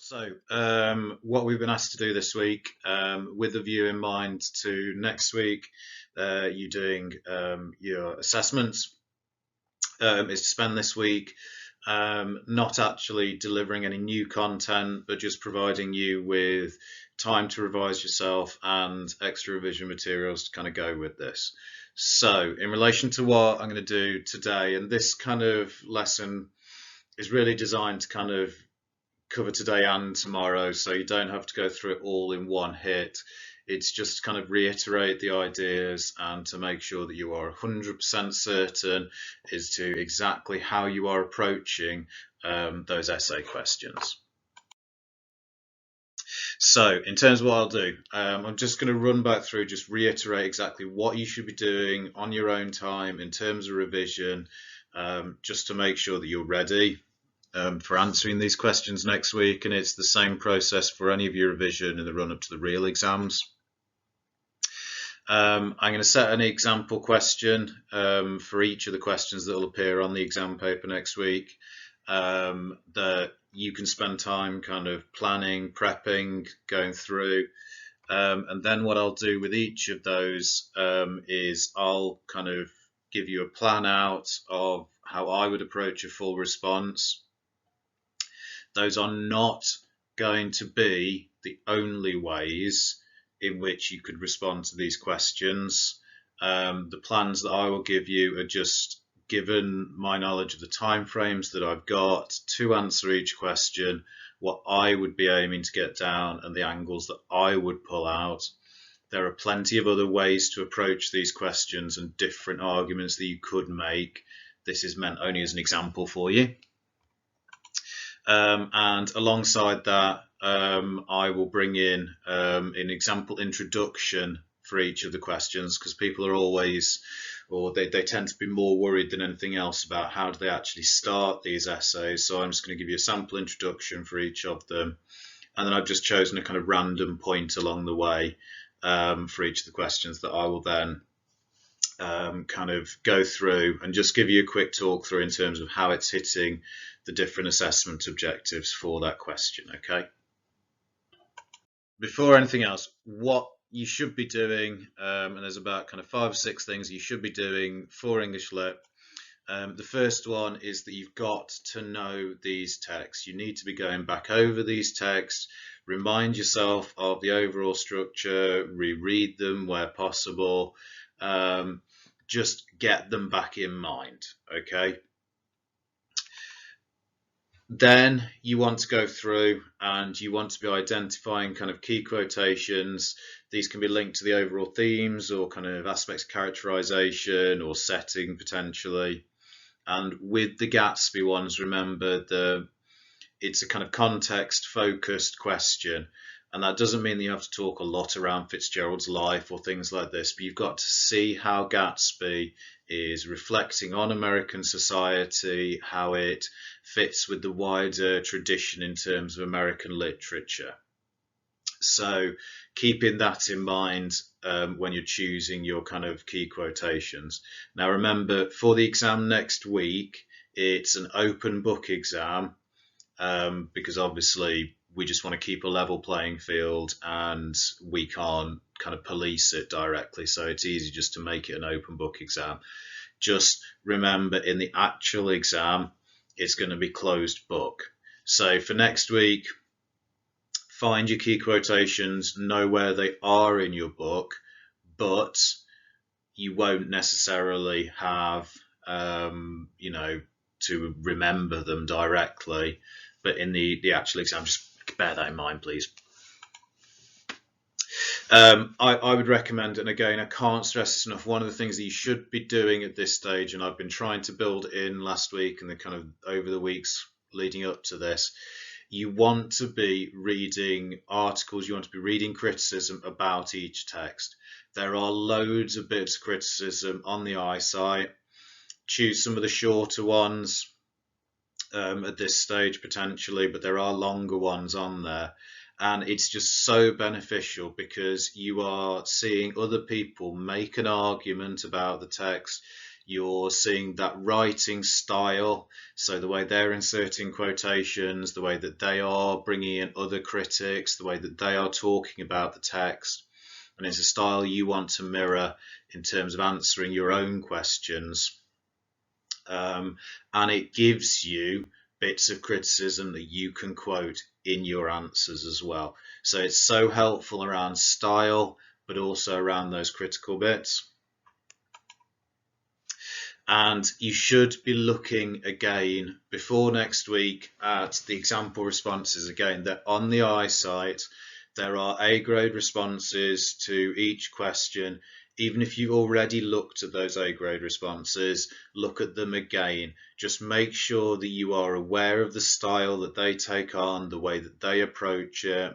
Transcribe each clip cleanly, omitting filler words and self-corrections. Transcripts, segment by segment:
So, what we've been asked to do this week, with a view in mind to next week, you doing your assessments, is to spend this week not actually delivering any new content, but just providing you with time to revise yourself and extra revision materials to kind of go with this. So, in relation to what I'm going to do today, and this kind of lesson is really designed to kind of cover today and tomorrow, so you don't have to go through it all in one hit. It's just to kind of reiterate the ideas and to make sure that you are 100% certain as to exactly how you are approaching those essay questions. So, in terms of what I'll do, I'm just going to run back through, just reiterate exactly what you should be doing on your own time in terms of revision, just to make sure that you're ready for answering these questions next week. And it's the same process for any of your revision in the run up to the real exams. I'm going to set an example question for each of the questions that will appear on the exam paper next week, that you can spend time kind of planning, prepping, going through. And then what I'll do with each of those is I'll kind of give you a plan out of how I would approach a full response. Those are not going to be the only ways in which you could respond to these questions. The plans that I will give you are just given my knowledge of the timeframes that I've got to answer each question, what I would be aiming to get down, and the angles that I would pull out. There are plenty of other ways to approach these questions and different arguments that you could make. This is meant only as an example for you. And alongside that, I will bring in an example introduction for each of the questions, because people are always, or they tend to be more worried than anything else about how do they actually start these essays. So I'm just going to give you a sample introduction for each of them. And then I've just chosen a kind of random point along the way for each of the questions that I will then kind of go through and just give you a quick talk through in terms of how it's hitting the different assessment objectives for that question. Okay. Before anything else, what you should be doing, and there's about kind of 5 or 6 things you should be doing for English Lit. The first one is that you've got to know these texts. You need to be going back over these texts, remind yourself of the overall structure, reread them where possible, just get them back in mind, okay? Then you want to go through and you want to be identifying kind of key quotations. These can be linked to the overall themes or kind of aspects of characterization or setting potentially. And with the Gatsby ones, remember it's a kind of context focused question. And that doesn't mean that you have to talk a lot around Fitzgerald's life or things like this, but you've got to see how Gatsby is reflecting on American society, how it fits with the wider tradition in terms of American literature. So keeping that in mind when you're choosing your kind of key quotations. Now remember, for the exam next week, it's an open book exam because obviously we just want to keep a level playing field and we can't kind of police it directly. So it's easy just to make it an open book exam. Just remember, in the actual exam, it's going to be closed book. So for next week, find your key quotations, know where they are in your book, but you won't necessarily have, to remember them directly. But in the actual exam, just bear that in mind, please. I would recommend, and again, I can't stress this enough, one of the things that you should be doing at this stage, and I've been trying to build in last week and the kind of over the weeks leading up to this, you want to be reading articles, you want to be reading criticism about each text. There are loads of bits of criticism on the iSite. Choose some of the shorter ones at this stage potentially, but there are longer ones on there. And it's just so beneficial because you are seeing other people make an argument about the text. You're seeing that writing style, so the way they're inserting quotations, the way that they are bringing in other critics, the way that they are talking about the text. And it's a style you want to mirror in terms of answering your own questions. And it gives you bits of criticism that you can quote in your answers as well. So it's so helpful around style, but also around those critical bits. And you should be looking again before next week at the example responses again. They're on the iSite. There are A grade responses to each question. Even if you've already looked at those A grade responses, look at them again. Just make sure that you are aware of the style that they take on, the way that they approach it,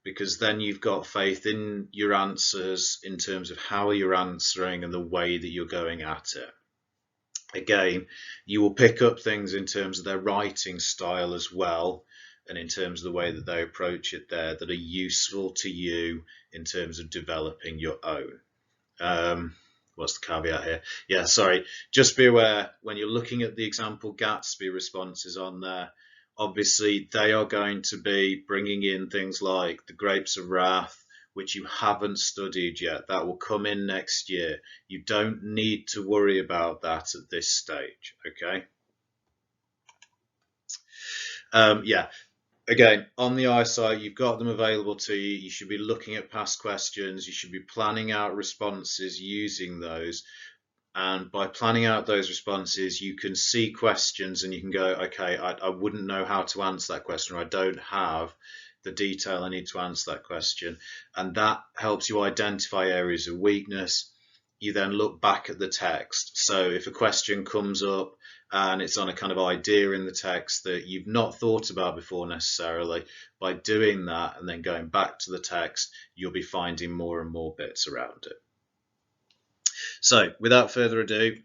because then you've got faith in your answers in terms of how you're answering and the way that you're going at it. Again, you will pick up things in terms of their writing style as well, and in terms of the way that they approach it there, that are useful to you in terms of developing your own. What's the caveat here? Yeah, sorry. Just be aware when you're looking at the example Gatsby responses on there, obviously they are going to be bringing in things like the Grapes of Wrath, which you haven't studied yet. That will come in next year. You don't need to worry about that at this stage, okay? Yeah. Again, on the iSite, you've got them available to you. You should be looking at past questions. You should be planning out responses using those. And by planning out those responses, you can see questions and you can go, okay, I wouldn't know how to answer that question, or I don't have the detail I need to answer that question. And that helps you identify areas of weakness. You then look back at the text. So if a question comes up and it's on a kind of idea in the text that you've not thought about before necessarily, by doing that and then going back to the text, you'll be finding more and more bits around it. So without further ado,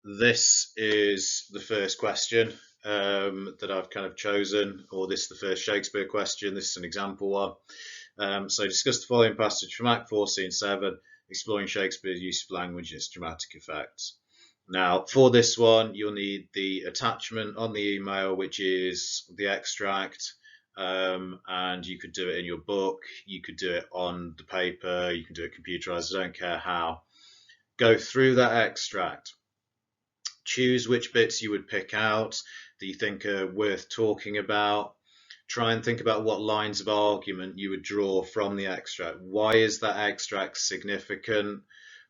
this is the first question that I've kind of chosen, or this is the first Shakespeare question. This is an example one. So discuss the following passage from Act 4, Scene 7, exploring Shakespeare's use of language and its dramatic effects. Now, for this one, you'll need the attachment on the email, which is the extract, and you could do it in your book, you could do it on the paper, you can do it computerized, I don't care how. Go through that extract. Choose which bits you would pick out that you think are worth talking about. Try and think about what lines of argument you would draw from the extract. Why is that extract significant?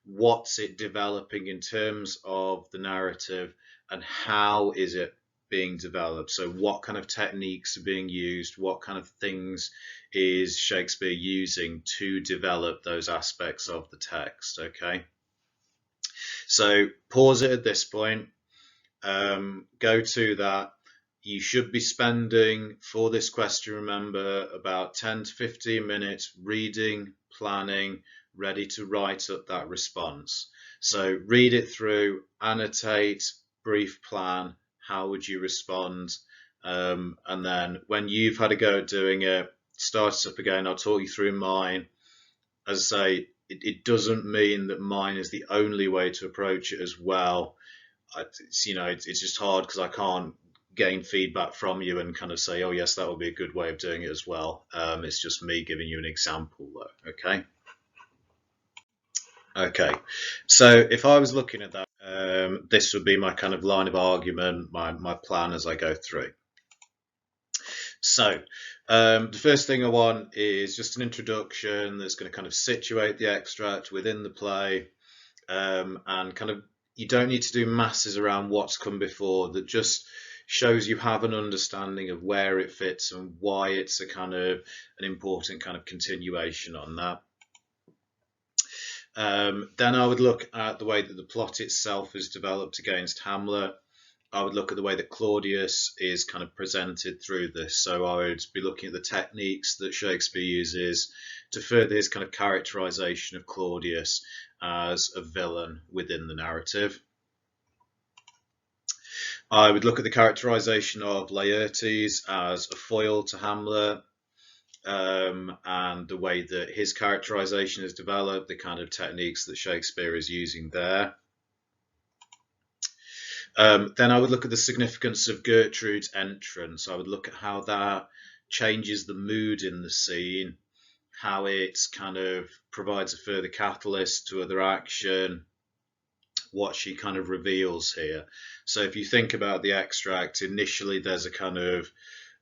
What's it developing in terms of the narrative, and how is it being developed? So what kind of techniques are being used? What kind of things is Shakespeare using to develop those aspects of the text? Okay. So pause it at this point, go to that. You should be spending, for this question, remember, about 10 to 15 minutes reading, planning, ready to write up that response. So read it through, annotate, brief plan, how would you respond? And then when you've had a go at doing it, start it up again. I'll talk you through mine. As I say, it doesn't mean that mine is the only way to approach it as well. It's just hard because I can't gain feedback from you and kind of say, oh yes, that would be a good way of doing it as well. It's just me giving you an example though. Okay. So if I was looking at that, this would be my kind of line of argument, my plan as I go through. So the first thing I want is just an introduction that's going to kind of situate the extract within the play, and kind of, you don't need to do masses around what's come before. That just shows you have an understanding of where it fits and why it's a kind of an important kind of continuation on that. Then I would look at the way that the plot itself is developed against Hamlet. I would look at the way that Claudius is kind of presented through this. So I would be looking at the techniques that Shakespeare uses to further his kind of characterization of Claudius as a villain within the narrative. I would look at the characterization of Laertes as a foil to Hamlet, and the way that his characterization is developed, the kind of techniques that Shakespeare is using there. Then I would look at the significance of Gertrude's entrance. I would look at how that changes the mood in the scene, how it kind of provides a further catalyst to other action, what she kind of reveals here. So if you think about the extract, initially there's a kind of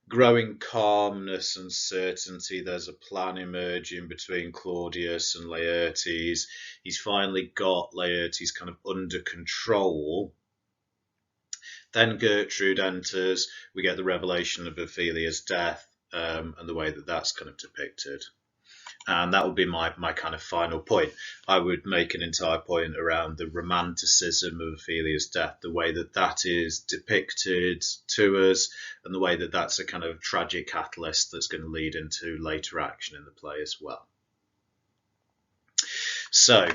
growing calmness and certainty. There's a plan emerging between Claudius and Laertes. He's finally got Laertes kind of under control. Then Gertrude enters. We get the revelation of Ophelia's death, and the way that that's kind of depicted. And that would be my kind of final point. I would make an entire point around the romanticism of Ophelia's death, the way that that is depicted to us, and the way that that's a kind of tragic catalyst that's going to lead into later action in the play as well. So,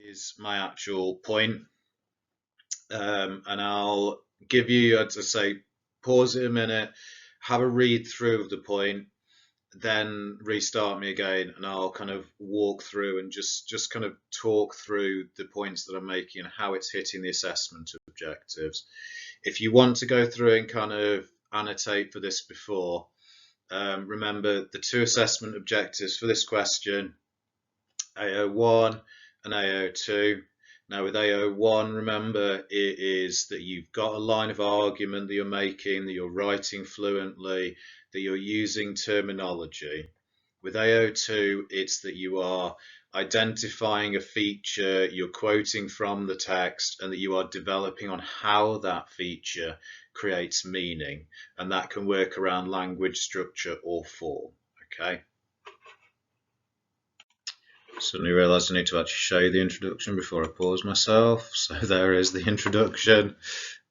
is my actual point. And I'll give you, as I say, pause it a minute, have a read through of the point, then restart me again, and I'll kind of walk through and just kind of talk through the points that I'm making and how it's hitting the assessment objectives. If you want to go through and kind of annotate for this before, remember the two assessment objectives for this question, AO1 and AO2. Now with AO1, remember it is that you've got a line of argument that you're making, that you're writing fluently, that you're using terminology. With AO2, it's that you are identifying a feature, you're quoting from the text, and that you are developing on how that feature creates meaning. And that can work around language, structure, or form. Okay. Suddenly realised I need to actually show you the introduction before I pause myself. So there is the introduction.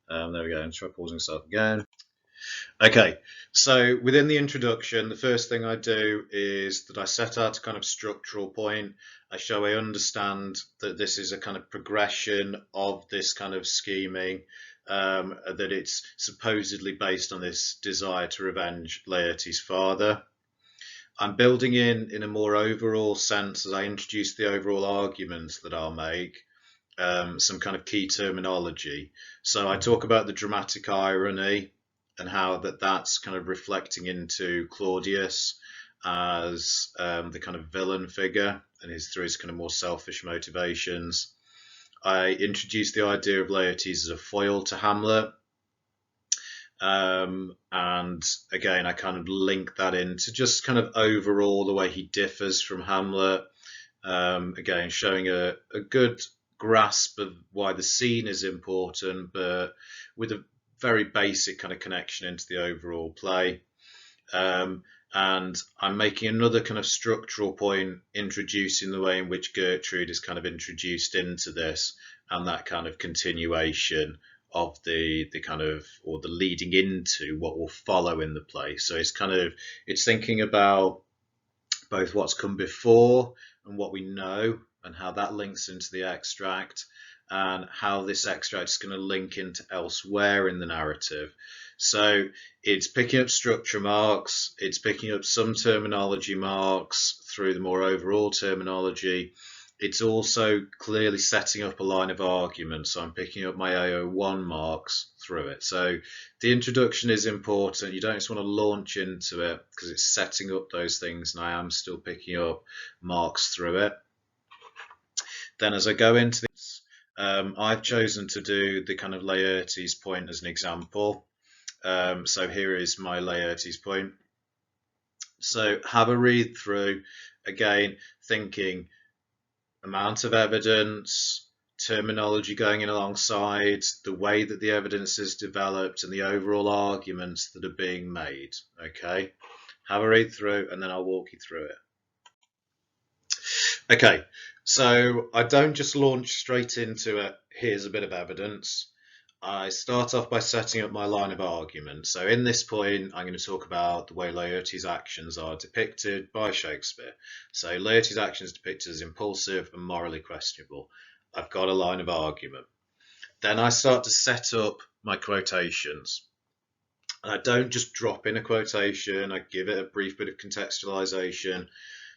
There we go. And try pausing myself again. Okay, so within the introduction, the first thing I do is that I set out a kind of structural point. I show I understand that this is a kind of progression of this kind of scheming, that it's supposedly based on this desire to revenge Laertes' father. I'm building in a more overall sense as I introduce the overall arguments that I'll make, some kind of key terminology. So I talk about the dramatic irony and how that's kind of reflecting into Claudius as the kind of villain figure and through his kind of more selfish motivations. I introduce the idea of Laertes as a foil to Hamlet. And again, I kind of link that into just kind of overall the way he differs from Hamlet. Again, showing a good grasp of why the scene is important, but with a very basic kind of connection into the overall play. And I'm making another kind of structural point, introducing the way in which Gertrude is kind of introduced into this, and that kind of continuation of the kind of, or the leading into what will follow in the play. So it's thinking about both what's come before and what we know and how that links into the extract, and how this extract is going to link into elsewhere in the narrative. So it's picking up structure marks, it's picking up some terminology marks through the more overall terminology. It's also clearly setting up a line of argument. So I'm picking up my AO1 marks through it. So the introduction is important. You don't just want to launch into it because it's setting up those things, and I am still picking up marks through it. Then as I go into this, I've chosen to do the kind of Laertes point as an example. So here is my Laertes point. So have a read through, again, thinking amount of evidence, terminology going in alongside, the way that the evidence is developed, and the overall arguments that are being made. Okay, have a read through and then I'll walk you through it. Okay, so I don't just launch straight into it, here's a bit of evidence. I start off by setting up my line of argument. So in this point, I'm going to talk about the way Laertes' actions are depicted by Shakespeare. So Laertes' actions depicted as impulsive and morally questionable. I've got a line of argument. Then I start to set up my quotations. And I don't just drop in a quotation, I give it a brief bit of contextualization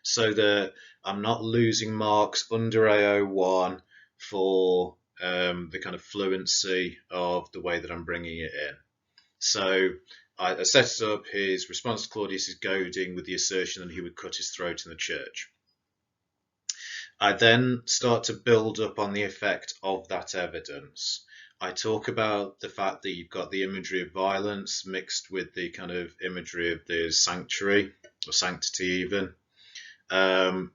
so that I'm not losing marks under AO1 for the kind of fluency of the way that I'm bringing it in. So I set up his response to Claudius's goading with the assertion that he would cut his throat in the church. I then start to build up on the effect of that evidence. I talk about the fact that you've got the imagery of violence mixed with the kind of imagery of the sanctuary or sanctity even. And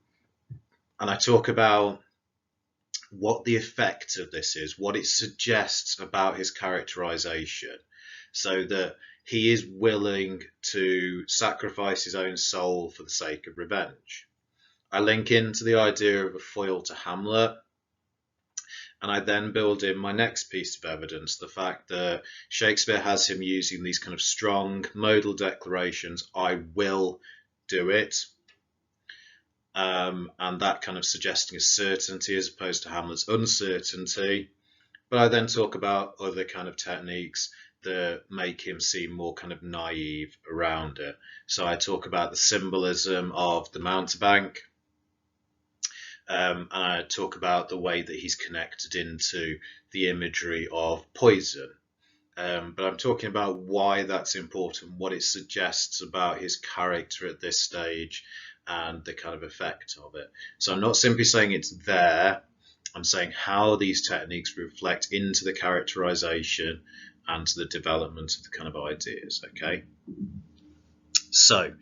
I talk about what the effect of this is, what it suggests about his characterization, so that he is willing to sacrifice his own soul for the sake of revenge. I link into the idea of a foil to Hamlet, and I then build in my next piece of evidence, the fact that Shakespeare has him using these kind of strong modal declarations, I will do it, and that kind of suggesting a certainty as opposed to Hamlet's uncertainty. But I then talk about other kind of techniques that make him seem more kind of naive around it. So I talk about the symbolism of the mountebank, and I talk about the way that he's connected into the imagery of poison. But I'm talking about why that's important, what it suggests about his character at this stage, and the kind of effect of it. So I'm not simply saying it's there, I'm saying how these techniques reflect into the characterization and to the development of the kind of ideas, okay? So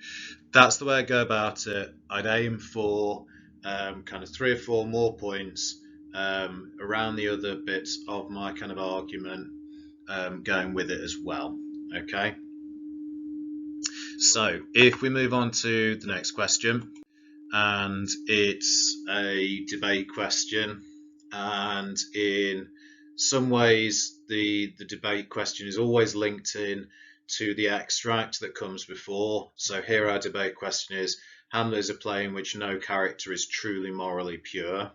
that's the way I go about it. I'd aim for kind of 3 or 4 more points around the other bits of my kind of argument, going with it as well, okay? So if we move on to the next question, and it's a debate question, and in some ways the debate question is always linked in to the extract that comes before. So here our debate question is, Hamlet is a play in which no character is truly morally pure.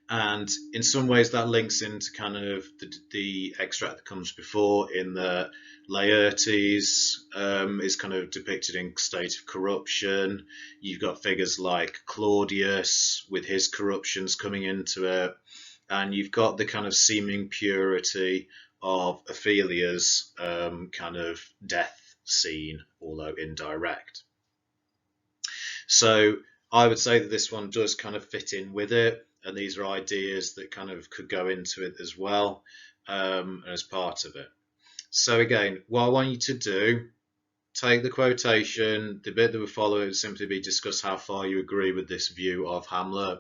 And in some ways that links into kind of the extract that comes before, in the Laertes is kind of depicted in state of corruption. You've got figures like Claudius with his corruptions coming into it, and you've got the kind of seeming purity of Ophelia's kind of death scene, although indirect. So I would say that this one does kind of fit in with it, and these are ideas that kind of could go into it as well, as part of it. So again, what I want you to do, take the quotation, the bit that will follow it would simply be discuss how far you agree with this view of Hamlet,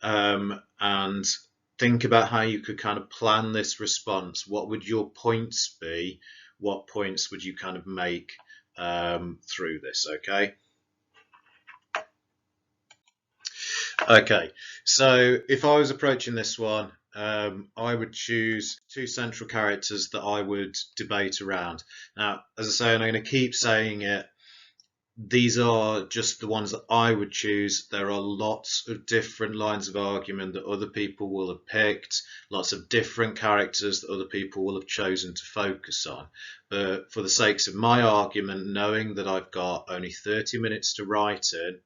and think about how you could kind of plan this response. What would your points be? What points would you kind of make through this, okay? Okay, so if I was approaching this one, I would choose 2 central characters that I would debate around. Now, as I say, and I'm going to keep saying it, these are just the ones that I would choose. There are lots of different lines of argument that other people will have picked, lots of different characters that other people will have chosen to focus on. But for the sakes of my argument, knowing that I've got only 30 minutes to write in,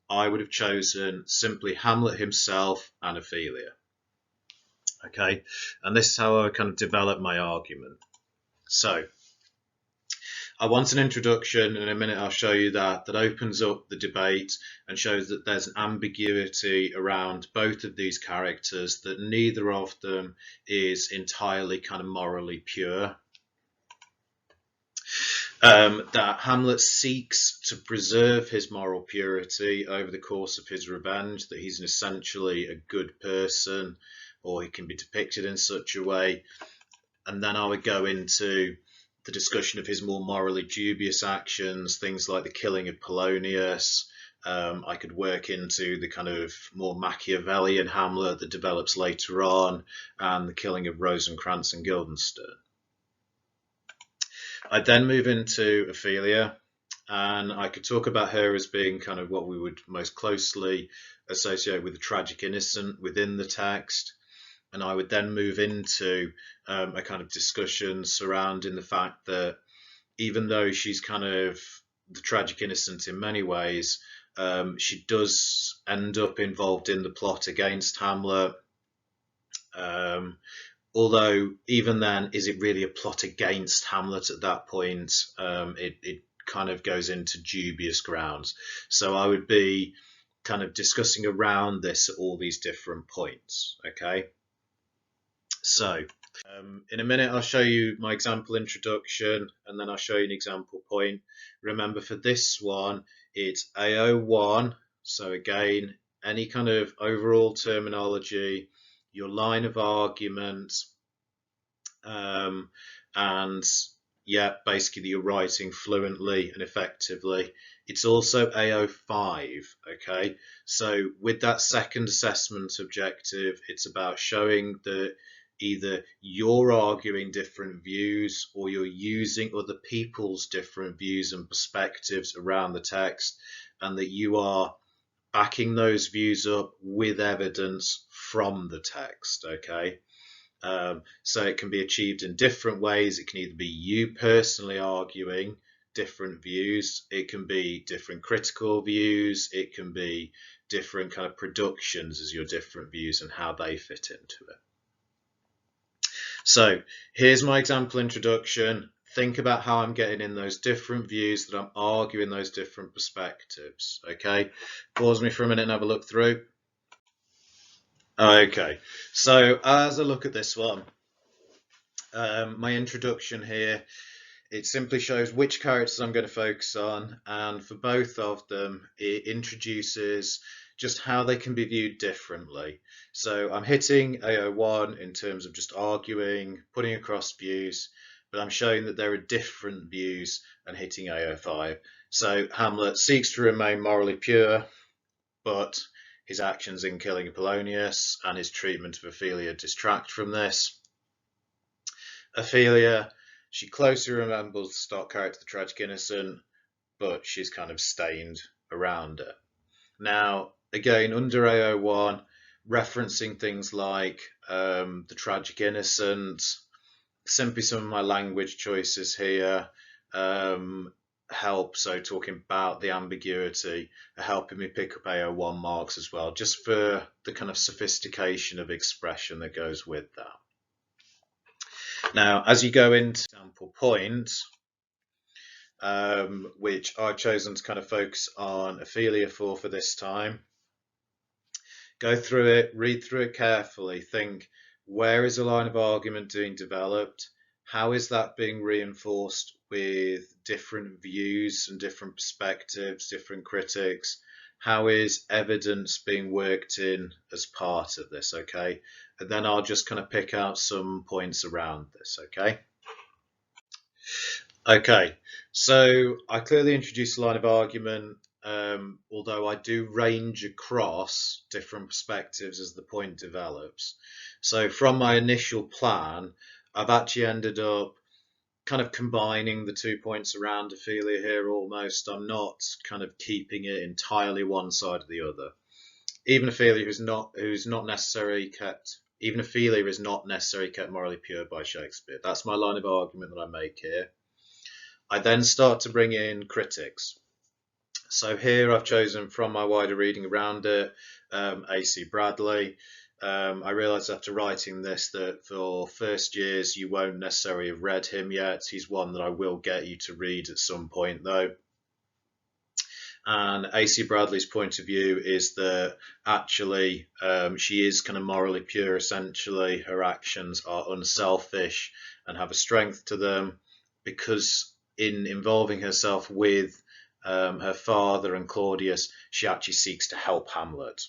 I would have chosen simply Hamlet himself and Ophelia. Okay, and this is how I kind of develop my argument. So I want an introduction, and in a minute I'll show you that opens up the debate and shows that there's an ambiguity around both of these characters, that neither of them is entirely kind of morally pure. That Hamlet seeks to preserve his moral purity over the course of his revenge, that he's essentially a good person, or he can be depicted in such a way. And then I would go into the discussion of his more morally dubious actions, things like the killing of Polonius. I could work into the kind of more Machiavellian Hamlet that develops later on, and the killing of Rosencrantz and Guildenstern. I'd then move into Ophelia, and I could talk about her as being kind of what we would most closely associate with the tragic innocent within the text. And I would then move into a kind of discussion surrounding the fact that even though she's kind of the tragic innocent in many ways, She does end up involved in the plot against Hamlet. Although even then, is it really a plot against Hamlet at that point? It kind of goes into dubious grounds. So I would be kind of discussing around this at all these different points. Okay, so in a minute I'll show you my example introduction, and then I'll show you an example point. Remember, for this one, it's AO1. So again, any kind of overall terminology, your line of argument, and yeah, basically you're writing fluently and effectively. It's also AO5, okay? So with that second assessment objective, it's about showing that either you're arguing different views or you're using other people's different views and perspectives around the text, and that you are backing those views up with evidence from the text, okay? So it can be achieved in different ways. It can either be you personally arguing different views, it can be different critical views, it can be different kind of productions as your different views and how they fit into it. So here's my example introduction. Think about how I'm getting in those different views, that I'm arguing those different perspectives. Okay, pause me for a minute and have a look through. Okay, so as I look at this one, my introduction here, it simply shows which characters I'm going to focus on, and for both of them it introduces just how they can be viewed differently. So I'm hitting AO1 in terms of just arguing, putting across views, but I'm showing that there are different views and hitting AO5. So Hamlet seeks to remain morally pure, but his actions in killing Apollonius and his treatment of Ophelia distract from this. Ophelia, she closely resembles the stock character, the tragic innocent, but she's kind of stained around it. Now, again, under AO1, referencing things like the tragic innocent, simply some of my language choices here help. So talking about the ambiguity are helping me pick up AO1 marks as well, just for the kind of sophistication of expression that goes with that. Now, as you go into example point, which I've chosen to kind of focus on Ophelia for this time, go through it, read through it carefully, think, where is a line of argument being developed? How is that being reinforced with different views and different perspectives, different critics? How is evidence being worked in as part of this, okay? And then I'll just kind of pick out some points around this, okay? Okay, so I clearly introduced a line of argument, although I do range across different perspectives as the point develops. So from my initial plan, I've actually ended up kind of combining the 2 points around Ophelia here almost. I'm not kind of keeping it entirely one side or the other. Even Ophelia is not necessarily kept morally pure by Shakespeare. That's my line of argument that I make here. I then start to bring in critics. So here I've chosen from my wider reading around it, A.C. Bradley. I realised after writing this that for first years you won't necessarily have read him yet. He's one that I will get you to read at some point though. And A.C. Bradley's point of view is that actually she is kind of morally pure essentially. Her actions are unselfish and have a strength to them, because in involving herself with her father and Claudius, she actually seeks to help Hamlet.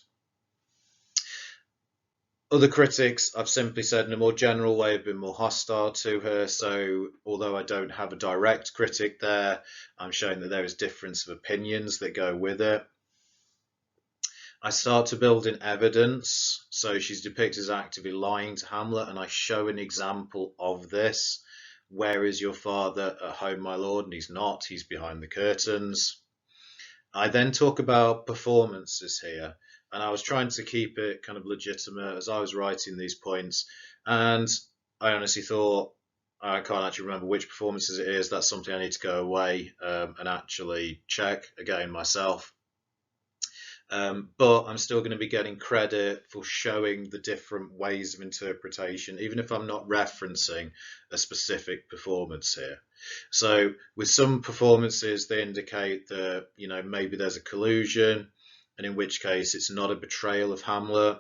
Other critics, I've simply said in a more general way, have been more hostile to her. So although I don't have a direct critic there, I'm showing that there is difference of opinions that go with it. I start to build in evidence. So she's depicted as actively lying to Hamlet, and I show an example of this. Where is your father? At home, my lord. And he's not. He's behind the curtains. I then talk about performances here, and I was trying to keep it kind of legitimate as I was writing these points. And I honestly thought, I can't actually remember which performances it is. That's something I need to go away and actually check again myself. But I'm still going to be getting credit for showing the different ways of interpretation, even if I'm not referencing a specific performance here. So with some performances, they indicate that, maybe there's a collusion, and in which case it's not a betrayal of Hamlet,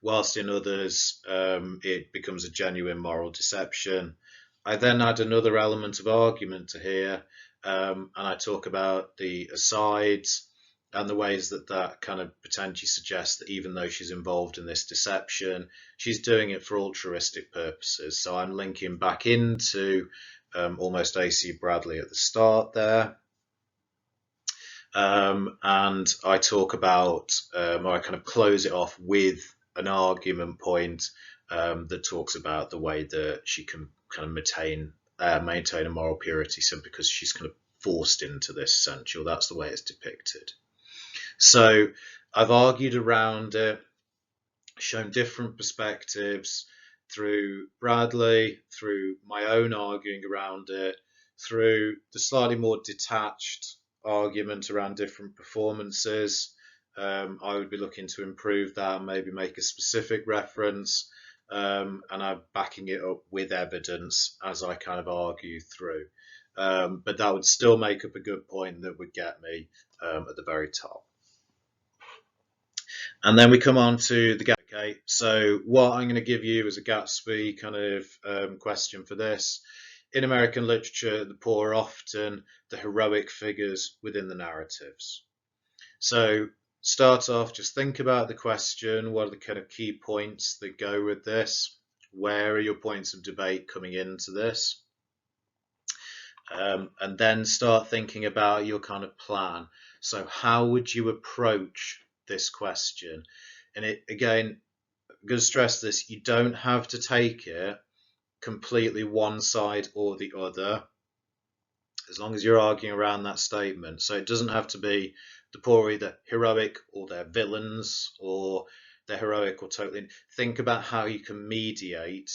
whilst in others it becomes a genuine moral deception. I then add another element of argument to here, and I talk about the asides and the ways that that kind of potentially suggests that even though she's involved in this deception, she's doing it for altruistic purposes. So I'm linking back into almost A.C. Bradley at the start there. And I talk about, or I kind of close it off with an argument point that talks about the way that she can kind of maintain a moral purity simply because she's kind of forced into this, essential. That's the way it's depicted. So I've argued around it, shown different perspectives through Bradley, through my own arguing around it, through the slightly more detached argument around different performances. I would be looking to improve that and maybe make a specific reference, and I'm backing it up with evidence as I kind of argue through. But that would still make up a good point that would get me at the very top. And then we come on to the Gatsby. Okay, so what I'm going to give you is a Gatsby kind of question for this. In American literature, the poor are often the heroic figures within the narratives. So start off, just think about the question. What are the kind of key points that go with this? Where are your points of debate coming into this? And then start thinking about your kind of plan. So how would you approach this question? And it, again, I'm going to stress this, you don't have to take it completely one side or the other, as long as you're arguing around that statement. So it doesn't have to be the poor are either heroic or they're villains, or they're heroic or totally. Think about how you can mediate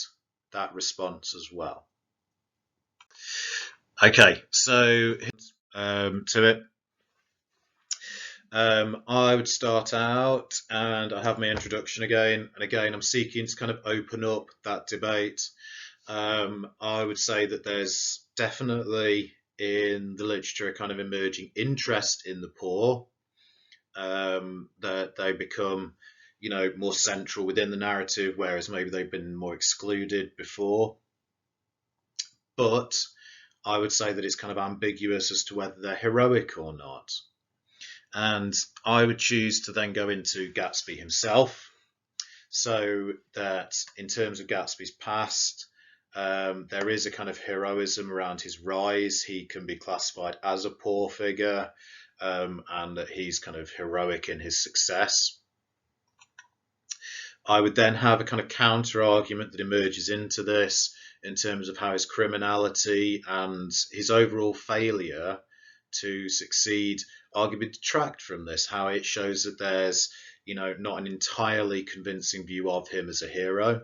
that response as well. Okay, so to it. I would start out, and I have my introduction again, and again I'm seeking to kind of open up that debate. I would say that there's definitely in the literature a kind of emerging interest in the poor, that they become, more central within the narrative, whereas maybe they've been more excluded before. But I would say that it's kind of ambiguous as to whether they're heroic or not. And I would choose to then go into Gatsby himself, so that in terms of Gatsby's past, there is a kind of heroism around his rise. He can be classified as a poor figure, and that he's kind of heroic in his success. I would then have a kind of counter argument that emerges into this in terms of how his criminality and his overall failure to succeed arguably detract from this, how it shows that there's, not an entirely convincing view of him as a hero.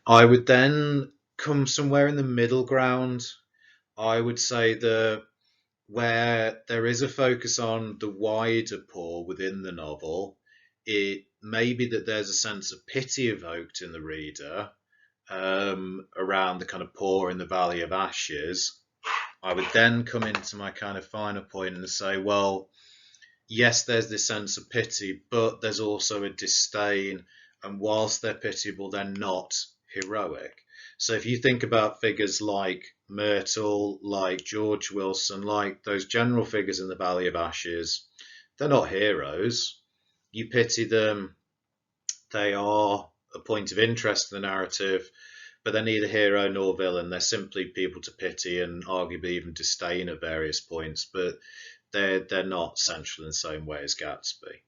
I would then come somewhere in the middle ground. I would say that where there is a focus on the wider poor within the novel, it may be that there's a sense of pity evoked in the reader around the kind of poor in the Valley of Ashes. I would then come into my kind of final point and say, well, yes, there's this sense of pity, but there's also a disdain, and whilst they're pitiable, they're not heroic. So if you think about figures like Myrtle, like George Wilson, like those general figures in the Valley of Ashes, they're not heroes. You pity them. They are a point of interest in the narrative, but they're neither hero nor villain. They're simply people to pity and arguably even disdain at various points, but they're not central in the same way as Gatsby.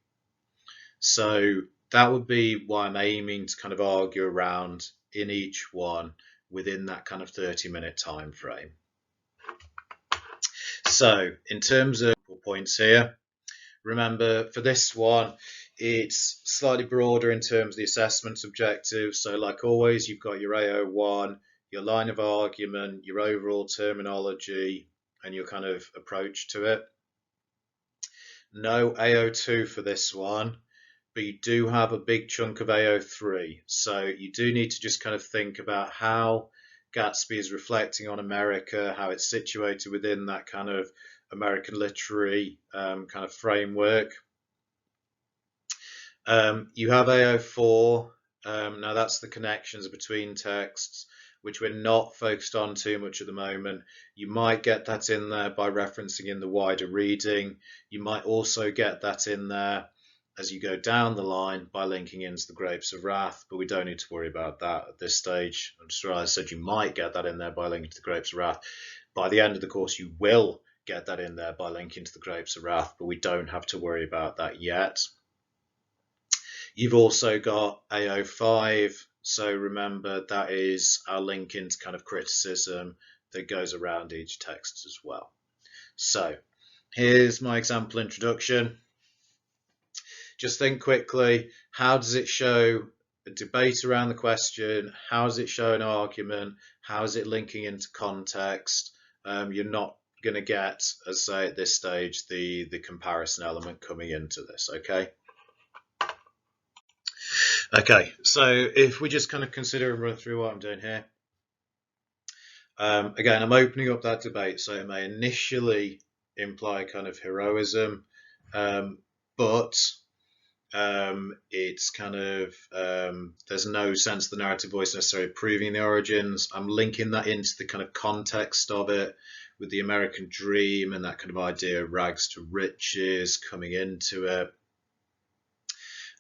So that would be why I'm aiming to kind of argue around in each one within that kind of 30-minute time frame. So in terms of points here, remember for this one, it's slightly broader in terms of the assessment objectives. So like always, you've got your AO1, your line of argument, your overall terminology, and your kind of approach to it. No AO2 for this one, but you do have a big chunk of AO3. So you do need to just kind of think about how Gatsby is reflecting on America, how it's situated within that kind of American literary kind of framework. You have AO4. Now that's the connections between texts, which we're not focused on too much at the moment. You might get that in there by referencing in the wider reading. You might also get that in there as you go down the line by linking into the Grapes of Wrath, but we don't need to worry about that at this stage. I'm just I said you might get that in there by linking to the Grapes of Wrath. By the end of the course, you will get that in there by linking to the Grapes of Wrath, but we don't have to worry about that yet. You've also got AO5, so remember that is our link into kind of criticism that goes around each text as well. So here's my example introduction. Just think quickly, how does it show a debate around the question? How does it show an argument? How is it linking into context? You're not going to get, as say at this stage, the comparison element coming into this, okay? Okay, so if we just kind of consider and run through what I'm doing here. Again, I'm opening up that debate, so it may initially imply kind of heroism, but it's kind of, there's no sense the narrative voice necessarily proving the origins. I'm linking that into the kind of context of it with the American dream and that kind of idea of rags to riches coming into it.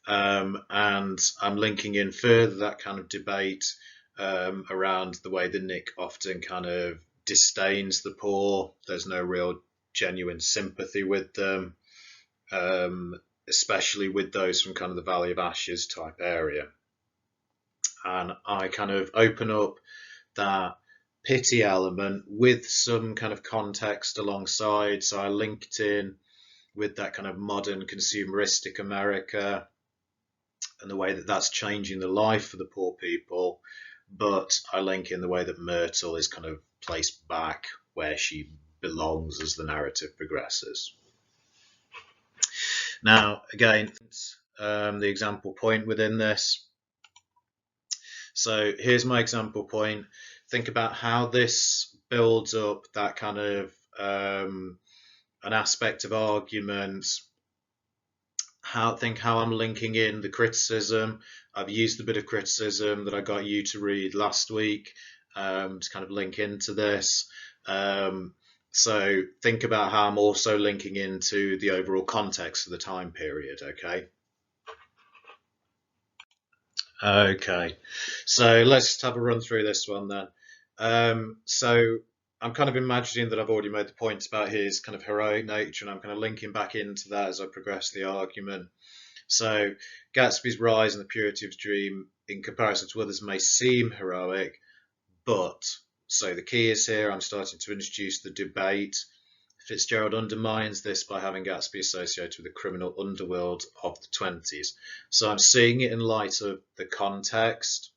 And I'm linking in further that kind of debate around the way that Nick often kind of disdains the poor. There's no real genuine sympathy with them, especially with those from kind of the Valley of Ashes type area. And I kind of open up that pity element with some kind of context alongside. So I linked in with that kind of modern consumeristic America and the way that that's changing the life for the poor people, but I link in the way that Myrtle is kind of placed back where she belongs as the narrative progresses. Now, again, the example point within this. So here's my example point. Think about how this builds up that kind of an aspect of argument. Think how I'm linking in the criticism. I've used a bit of criticism that I got you to read last week to kind of link into this. So think about how I'm also linking into the overall context of the time period, okay? Okay, so let's just have a run through this one then. So I'm kind of imagining that I've already made the points about his kind of heroic nature, and I'm kind of linking back into that as I progress the argument. So Gatsby's rise and the purity of his dream in comparison to others may seem heroic, but, so the key is here, I'm starting to introduce the debate. Fitzgerald undermines this by having Gatsby associated with the criminal underworld of the 20s. So I'm seeing it in light of the context.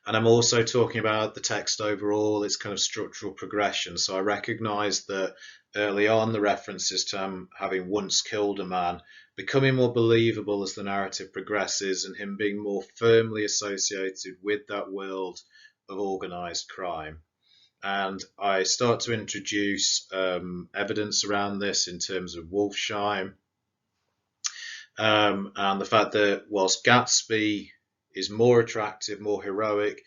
And I'm also talking about the text overall, its kind of structural progression. So I recognise that early on the references to him having once killed a man becoming more believable as the narrative progresses and him being more firmly associated with that world of organised crime. And I start to introduce evidence around this in terms of Wolfsheim and the fact that whilst Gatsby is more attractive, more heroic,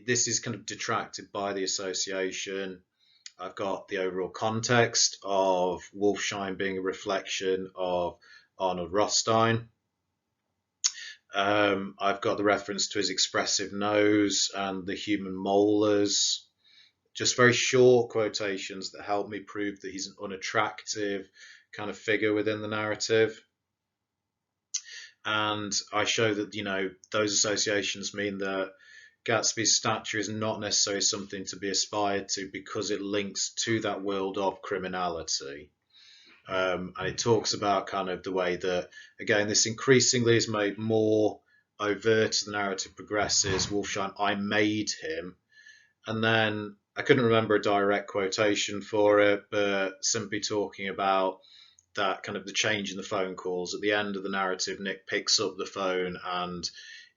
this is kind of detracted by the association. I've got the overall context of Wolfsheim being a reflection of Arnold Rothstein. I've got the reference to his expressive nose and the human molars. Just very short quotations that help me prove that he's an unattractive kind of figure within the narrative. And I show that, you know, those associations mean that Gatsby's stature is not necessarily something to be aspired to because it links to that world of criminality. And it talks about kind of the way that, again, this increasingly is made more overt as the narrative progresses. Wolfsheim, I made him. And then I couldn't remember a direct quotation for it, but simply talking about that kind of the change in the phone calls. At the end of the narrative, Nick picks up the phone, and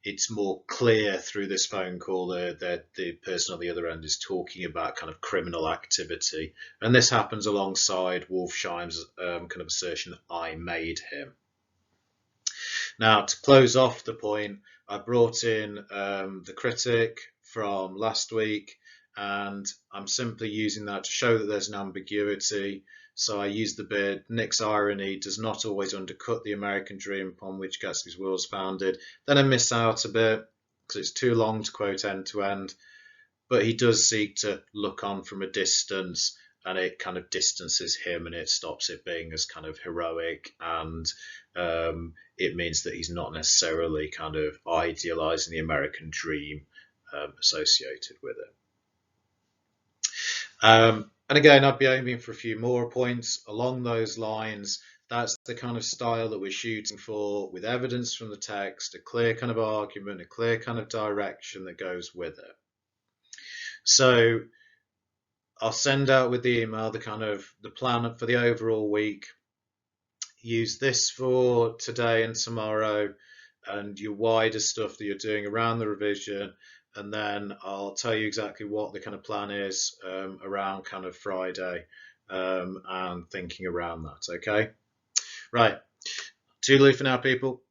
it's more clear through this phone call that the person on the other end is talking about kind of criminal activity. And this happens alongside Wolfsheim's kind of assertion that I made him. Now, to close off the point, I brought in the critic from last week, and I'm simply using that to show that there's an ambiguity. So I used the bit, Nick's irony does not always undercut the American dream upon which Gatsby's world is founded. Then I miss out a bit because it's too long to quote end to end, but he does seek to look on from a distance, and it kind of distances him, and it stops it being as kind of heroic, and it means that he's not necessarily kind of idealizing the American dream associated with it. And again, I'd be aiming for a few more points along those lines. That's the kind of style that we're shooting for, with evidence from the text, a clear kind of argument, a clear kind of direction that goes with it. So I'll send out with the email the kind of the plan for the overall week. Use this for today and tomorrow, and your wider stuff that you're doing around the revision, and then I'll tell you exactly what the kind of plan is around kind of Friday, and thinking around that. Okay, right. Toodaloo for now, people.